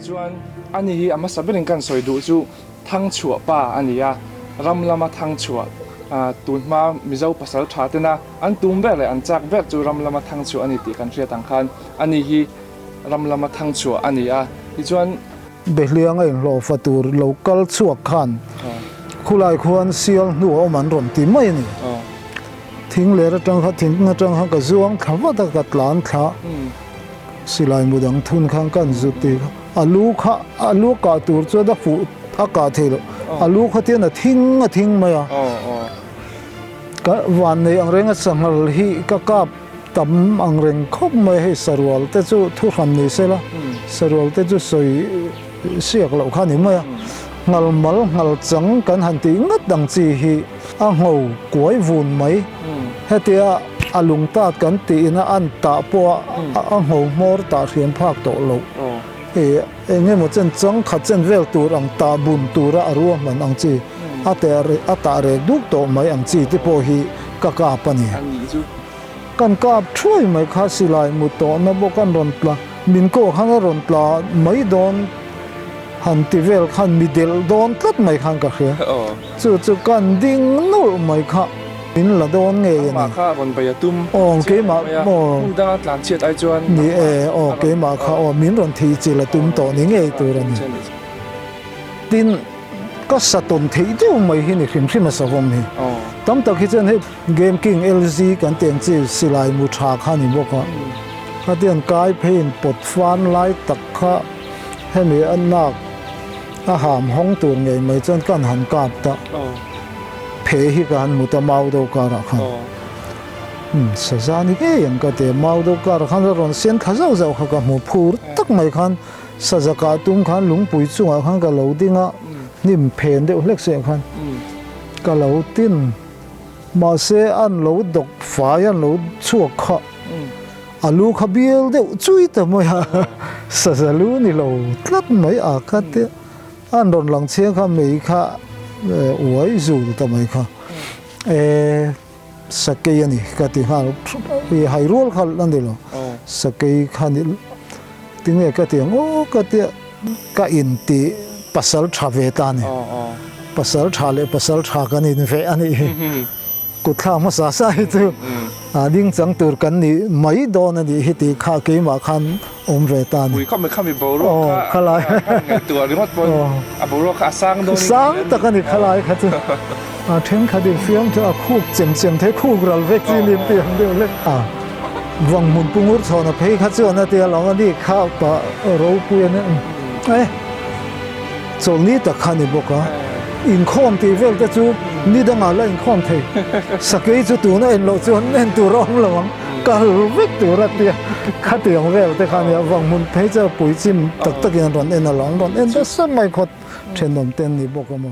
chuan ani hi ama saberin kan soi du chu thang chua pa ania ramlama thang chua tunma mizo pasal thatena an tumbe le an chak vek chu ramlama thang chu ani ti kan hria tang khan ani hi ramlama thang chu ania hi chuan behliang ai lo fatur local chuak khan khulai khuan sial nu o man ron ti mai ni thing le ra tang kha thing na tang ha ka zuang khawa ta ka tlan kha silai mudang thun khang kan zuti alu ka tur chu da fu aka thelo alu kha te na thing maya ka wan nei ang renga sangal hi ka kap tam ang reng khop mai he sarwal te chu thu khan ni sela sarwal te chu soi siak lo khan ni maya ngal mal ngal chang kan han ti ngat dang chi hi a ngau koi vun mai hetia alung ta kan ti na an ta po a ngau mor ta rian phak to lo nge mo chen chang kha chen vel tur ang ta bun tura aru man ang chi ata re duk to mai ang chi ti po hi ka pani kan kap throi mai kha silai mu to na bo kan ron tla min ko khang ron tla mai don han ti vel khan midel don tlat mai khang ka khia chu kan ding nul mai kha min la don nge ma kha ron ba ya tum ke ma da tlan chet ai chuan ni ke ma kha min ron thi chi la tum to ni nge tu ran tin ka saton thei tu mai hi ni khim sa vom ni tam tak hi chen he game king lg kan teng chi silai mu tha kha ni bo ka khatian kai phein pot fan lai tak kha he mi an nak a ham hong tur ngei mai chen kan han kap ta phe hi kan mu ta mau do ka ra khan sa za ni ke yang ka te mau do ka ra khan ron sen kha zau kha ka mu phur tak mai khan sa za ka tum khan lung pui chunga khan ka lo dinga nim phen de lek se khan ka lo tin ma se an lo dok fa yan lo chuak kha alu kha biel de chui ta mo ya sa za lu ni lo tlat mai a kha te an ron lang che kha mei kha uai zu ta mai kha sakei ani ka ti ha hai rol kha lan de lo sakei kha ni tinge ka ti ka ti ka in ti pasal thave ta ni pasal tha kan in ve ani ku thla ma sa hi tu ding chang tur kan ni mai don ani hi ti kha ke ma khan ve ta ni ui khami bo ro kha lai tu remote bon a bo ro kha sang do sang ta kan ni kha lai kha tu theng kha din fiam tu a khu chem the khu gral ve chi lim ti ham de le wang mun pungur chona phei kha chu na te long ani kha pa ro pu ne chol ni ta kha ni boka in khom ti vel ta chu ni da nga la in khom the sakei chu tu na en lo chu en tu rong lawang kal vek tu ra ti kha ti ong vel te kha ni wang mun phei cha pui chim tak tak yan ron en a long ron en da sam mai khot then nom ten ni boka mo